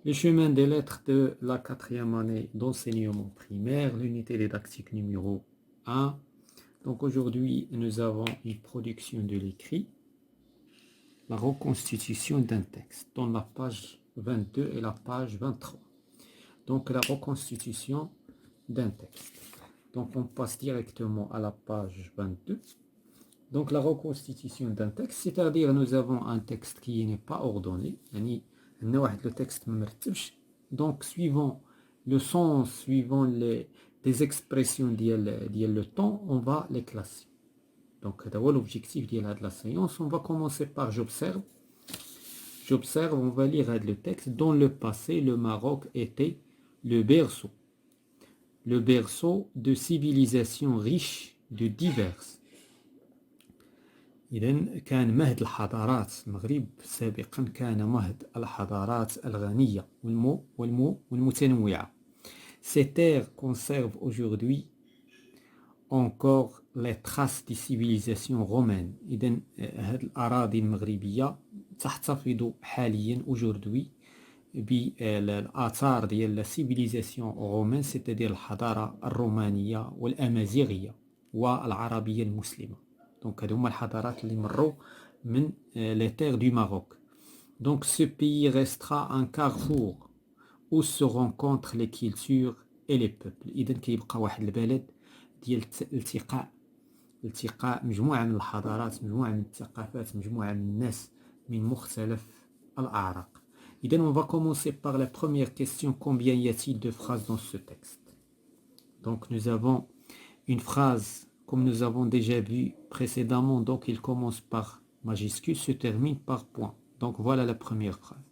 Le chemin des lettres de la quatrième année d'enseignement primaire, l'unité didactique numéro 1. Donc aujourd'hui, nous avons une production de l'écrit, la reconstitution d'un texte, dans la page 22 et la page 23. Donc la reconstitution d'un texte. Donc on passe directement à la page 22. Donc la reconstitution d'un texte, c'est-à-dire nous avons un texte qui n'est pas ordonné, le texte donc suivant le sens, suivant les expressions le temps, on va les classer. Donc l'objectif de la séance, on va commencer par j'observe. J'observe, on va lire le texte. Dans le passé, le Maroc était le berceau de civilisations riches de diverses. إذن كان مهد الحضارات المغرب سابقا كان مهد الحضارات الغنية والمتنوعة. Ces terres conservent aujourd'hui encore les traces des civilisations romaines. إذن هذه الأراضي المغربية تحتفظ حاليا aujourd'hui بالآثار ديال السيفيليزاسيون رومان c'est-à-dire الحضارة الرومانية والأمازيغية والعربية المسلمة. Donc هذو هما الحضارات اللي مروا من les terres du Maroc. Donc ce pays restera un carrefour où se rencontrent les cultures et les peuples. إذن كيبقى واحد البلد ديال التقاء مجموعة من الحضارات، مجموعة من الثقافات، مجموعة من الناس من مختلف الأعراق. Et on va commencer par la première question. Combien y a-t-il de phrases dans ce texte? Donc nous avons une phrase, comme nous avons déjà vu précédemment, donc il commence par majuscule, se termine par point. Donc voilà la première phrase.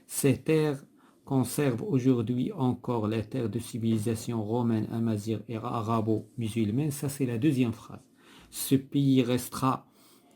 Ces terres conservent aujourd'hui encore les terres de civilisation romaine, amazigh et arabo-musulmane. Ça c'est la deuxième phrase. Ce pays restera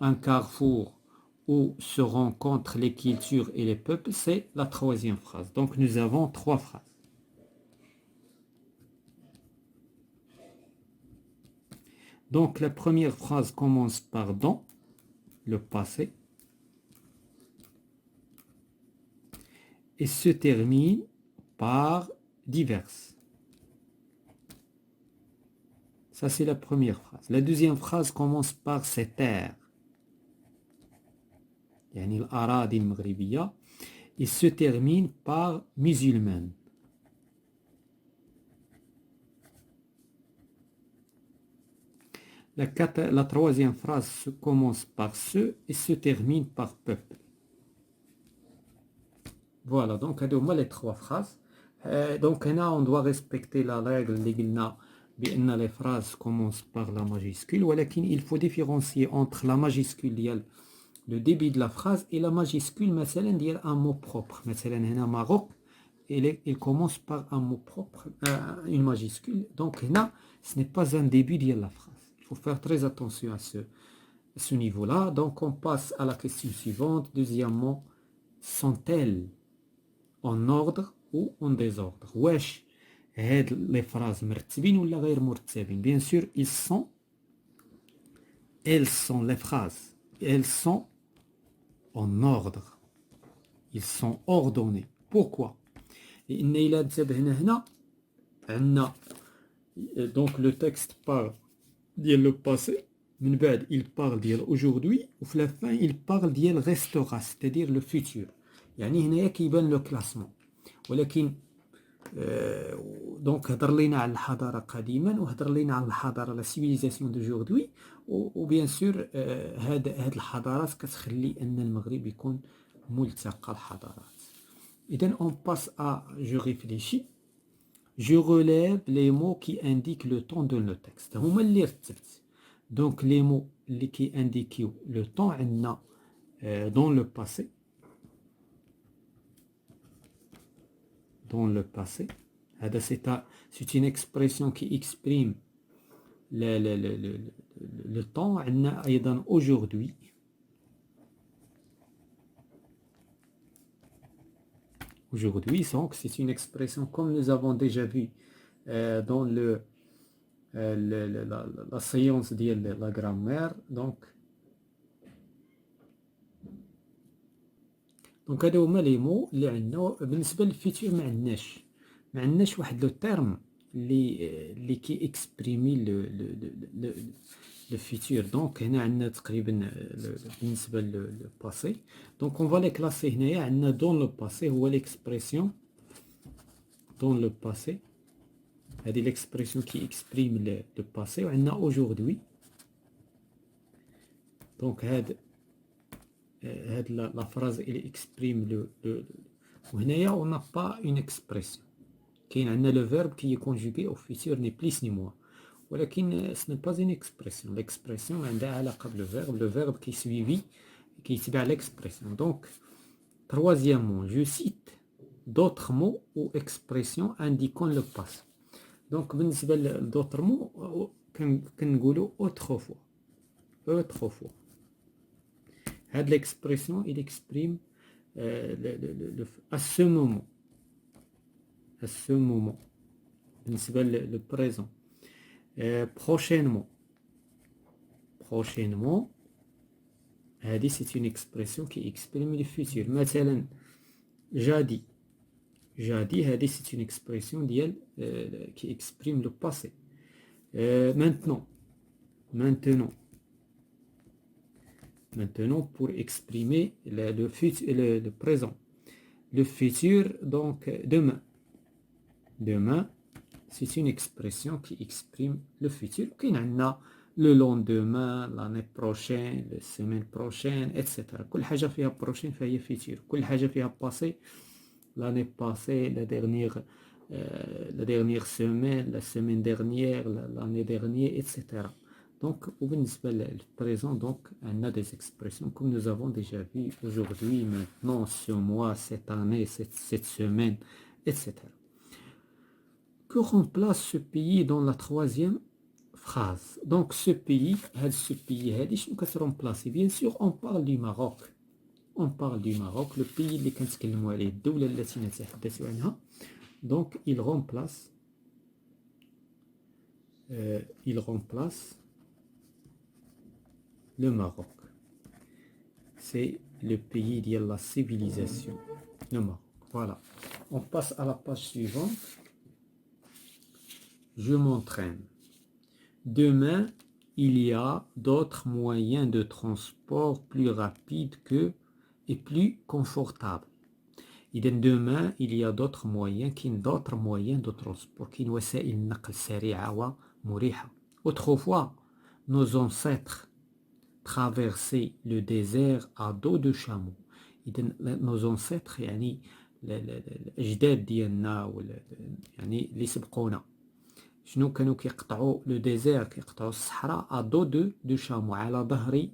un carrefour où se rencontrent les cultures et les peuples, c'est la troisième phrase. Donc nous avons trois phrases. Donc la première phrase commence par dans, le passé, et se termine par diverses. Ça c'est la première phrase. La deuxième phrase commence par ces terres, يعني الأراضي المغربية, et se termine par musulmane. La troisième phrase commence par ce et se termine par peuple. Voilà, donc les trois phrases. Donc là, on doit respecter la règle les phrases commencent par la majuscule, mais il faut différencier entre la majuscule, le début de la phrase, et la majuscule, un mot propre. مثلا Maroc, il commence par un mot propre, une majuscule. Donc là, ce n'est pas un début de la phrase. Il faut faire très attention à ce niveau-là. Donc on passe à la question suivante. Deuxièmement, sont-elles en ordre ou en désordre? Wesh, les phrases مرتبين ولا غير مرتبين? Bien sûr, elles sont les phrases. Elles sont en ordre. Ils sont ordonnés. Pourquoi? لأن إلا انتبهنا هنا عندنا donc le texte parle ديال le passé, من بعد il parle ديال aujourd'hui, وفي la fin il parle ديال restera, c'est-à-dire le futur. يعني هنايا كيبان لو كلاسمون. ولكن دونك هضر لينا على الحضاره قديما وهضر لينا على الحضاره لا سيفيليزاسيون دوجوردي وبيان سور هاد الحضارات كتخلي ان المغرب يكون ملتقى الحضارات. اذا اون باس ا جو ريفليشي je relève les mots qui indiquent le temps de le texte. هما اللي رتبت. donc les mots اللي كي indiquent le temps عندنا dans le passé. Dans le passé. C'est une expression qui exprime le temps. Aujourd'hui. Aujourd'hui, donc c'est une expression comme nous avons déjà vu dans la séance de la grammaire. Donc دونك هادو هما لي مو اللي عندنا. بالنسبه للفيتور ما عندناش واحد لو تيرم اللي كي اكسبريمي لو فيتور. دونك هنا عندنا تقريبا بالنسبه للباسي. دونك اون فا لي كلاسي. هنايا عندنا دون لو باسي هو ليكسبرسيون دون لو باسي، هذه ليكسبرسيون كي اكسبريم لو باسي. وعندنا اوجوردي. دونك هاد لا فراز اللي اكسبريم وهنايا اون نا با اون اكسبرسيون. كاين عندنا لو فيرب كي كونجوغي او فيتور ني بليس ني موا، ولكن سني با اون اكسبرسيون. ليكسبرسيون عندها علاقه بالفيرب، لو فيرب كي سويفي كيتبع ليكسبرسيون. دونك troisièmement je cite d'autres mots ou expressions indiquant le passé. دونك بالنسبه لدوطر مو كنقولوا autrefois. autrefois هاد l'expression il exprime à ce moment. à ce moment بالنسبه le présent. prochainement. prochainement هذه c'est une expression qui exprime le futur. مثلا جادي. جادي هذه c'est une expression ديال qui exprime le passé. maintenant. maintenant. maintenant pour exprimer le futur, le présent. Le futur, donc demain. demain c'est une expression qui exprime le futur. كاين عندنا le lendemain, l'année prochaine, la semaine prochaine, etc. كل حاجة فيها prochaine فهي futur. كل حاجة فيها passé, l'année passée, la dernière semaine, la semaine dernière, l'année dernière, etc. Donc, وبالنسبة للprésent, donc, on a des expressions comme nous avons déjà vu aujourd'hui, maintenant, ce mois, cette année, cette semaine, etc. Que remplace ce pays dans la troisième phrase? Donc, ce pays, شنو كترمبلاسي؟ Bien sûr, on parle du Maroc. On parle du Maroc, le pays اللي كنتكلموا عليه، الدولة التي نتحدث عنها. Donc, il remplace le Maroc. C'est le pays de la civilisation, le Maroc. Voilà. On passe à la page suivante. Je m'entraîne. Demain, il y a d'autres moyens de transport plus rapides et plus confortables. إذا demain, il y a d'autres moyens. كاين d'autres moyens de transport. كاين وسائل النقل سريعة ومريحة. Autrefois, nos ancêtres traversaient le désert à dos de chameau. إذا nos ancêtres يعني الأجداد ديالنا يعني اللي سبقونا شنو كانوا كيقطعوا لو ديزير، كيقطعوا الصحراء ا دو شامو، على ظهر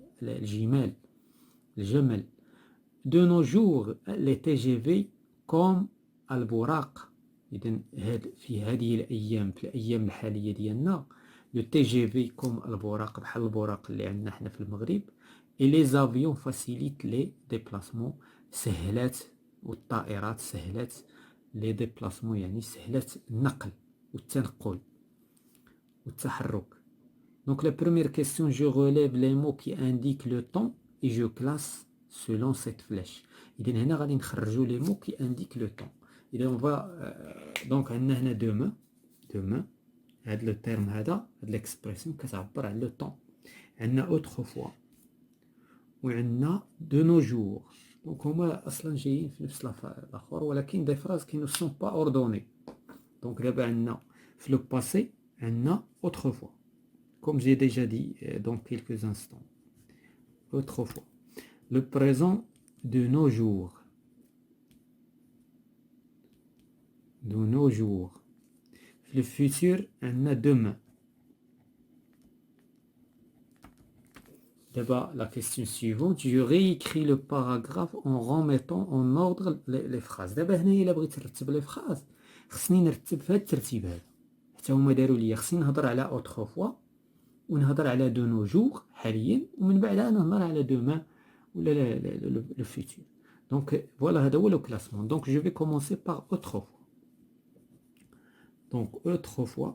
الجمل. دو نو جور لي تي جي في كوم البراق. اذا في هذه الايام، في الايام الحاليه ديالنا، لو تي جي في كوم البراق، بحال البراق اللي عندنا حنا في المغرب. اي لي زافيون فاسيليت لي ديبلاسمون، سهلات، والطائرات سهلات لي ديبلاسمون، يعني سهلات النقل والتنقل والتحرك. Donc la première question, je relève les mots qui indiquent le temps et je classe selon cette flèche. إذا هنا غادي نخرجوا les mots qui indiquent le temps. إذا on va donc عندنا هنا demain. demain هذا لو تيرم، هذا l'expression كتعبر على لو طون. عندنا autrefois وعندنا de nos jours. donc هما اصلا جايين في نفس الاخر، ولكن دي فراز qui ne sont pas ordonnées. donc دابا عندنا في لو باسي عندنا autrefois comme j'ai déjà dit dans quelques instants. autrefois. Le présent de nos jours. de nos jours. Le futur عندنا demain. D'abord, la question suivante, je réécris le paragraphe en remettant en ordre les phrases. D'abord, هنا إلا بغيت نرتب les phrases خصني نرتب في هذا الترتيب هذا. حتى هما داروا لي خصني نهضر على autrefois ونهضر على دو نو جور حاليا، ومن بعدها نهضر على دومان ولا لو فيتور. دونك فوالا هذا هو لو كلاسمون. دونك جو في كومونسي باغ autrefois. دونك autrefois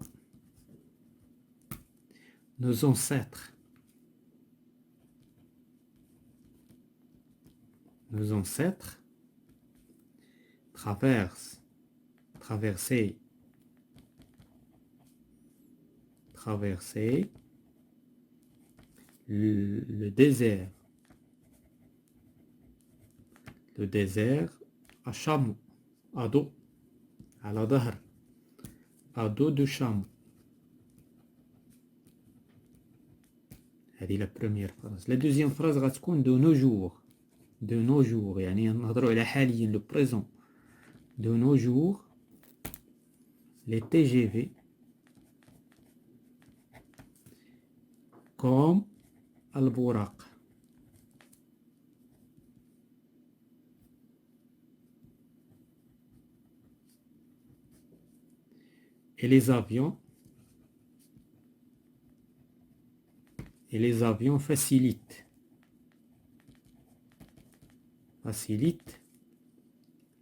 nos ancêtres traverse, traverser, traverser le désert, le désert à chameau, à dos, à la ظهر, à dos de chameau. هذه la première phrase. La deuxième phrase غتكون de nos jours, de nos jours, يعني نهضروا على حاليا le présent. De nos jours, les TGV comme البراق. Et les avions facilitent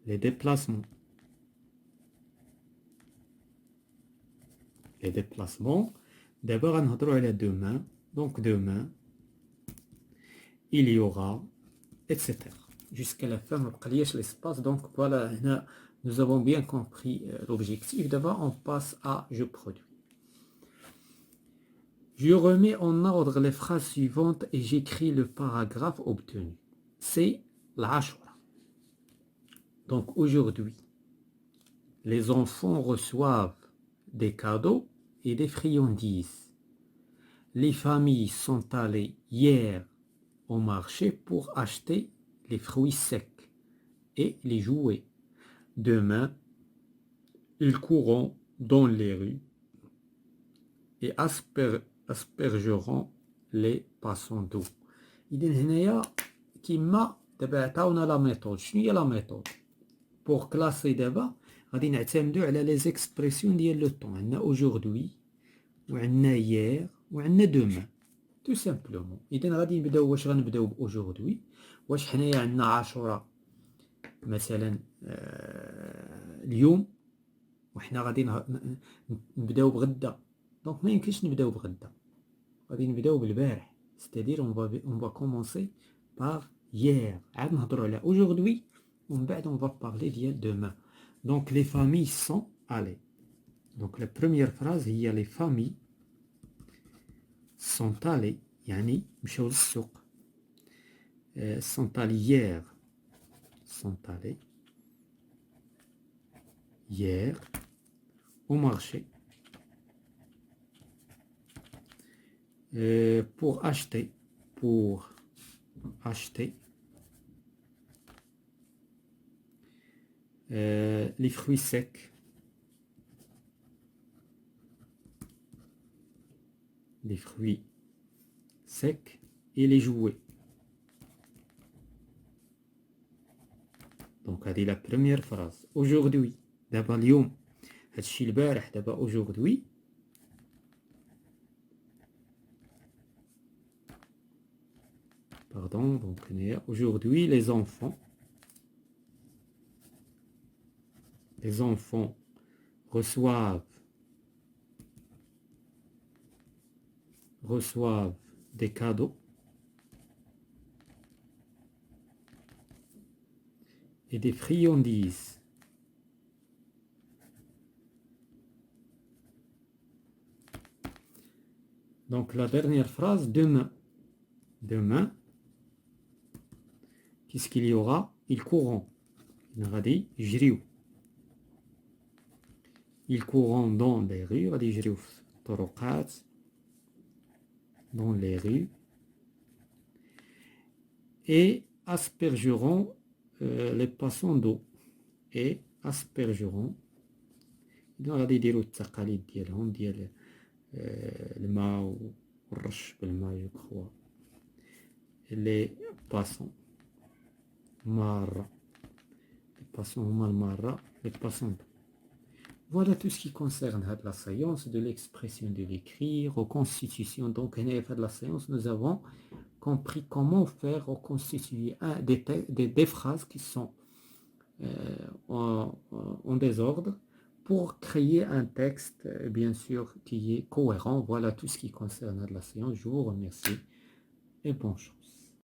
les déplacements. Les déplacements. D'abord, on va parler demain. Donc, demain, il y aura, etc. Jusqu'à la fin, on va l'espace. Donc, voilà, nous avons bien compris l'objectif. D'abord, on passe à « Je produis ». Je remets en ordre les phrases suivantes et j'écris le paragraphe obtenu. C'est l'Ashura. Donc, aujourd'hui, les enfants reçoivent des cadeaux et des friandises. Les familles sont allées hier au marché pour acheter les fruits secs et les jouets. Demain, ils courront dans les rues et aspergeront les passants d'eau. إذن هنايا كما دابا عطاونا لا ميثود. شنو هي لا ميثود؟ بور كلاسي دابا غادي نعتمدوا على لي زيكسبرسيون ديال لو طون. عندنا aujourd'hui وعندنا hier وعندنا demain tout simplement. إذن غادي نبداو. واش غنبداو باوجوردوي؟ واش حنايا عندنا عاشوراء مثلا اليوم وحنا غادي نبداو بغدا. دونك ما يمكنش نبداو بغدا، غادي نبداو بالبارح. c'est-à-dire on va commencer par hier. عاد نهضروا على aujourd'hui ومن بعد on va parler ديال demain. Donc les familles sont allées. Donc la première phrase هي les familles sont allées يعني مشاو للسوق. sont allées hier. sont allées hier au marché pour acheter les fruits secs, et les jouets. Donc هذه la première phrase. Aujourd'hui دابا اليوم هادشي البارح. دابا aujourd'hui pardon. Donc aujourd'hui les enfants reçoivent des cadeaux et des friandises. Donc la dernière phrase, demain. Demain, qu'est-ce qu'il y aura? Ils courront. غادي يجريو. Ils courront dans les rues. غادي يجريو في الطرقات. Dans les rues. Et aspergeront les passants d'eau. Et aspergeront. غادي يديروا التقاليد ديالهم ديال الماء والرش بالماء جو كخوا. les passants marra. Les passants هما المارة. les passants. Voilà tout ce qui concerne la séance de l'expression de l'écrit, reconstitution. Donc dans la séance, nous avons compris comment faire reconstituer des phrases qui sont en désordre pour créer un texte, bien sûr, qui est cohérent. Voilà tout ce qui concerne la séance. Je vous remercie et bonne chance.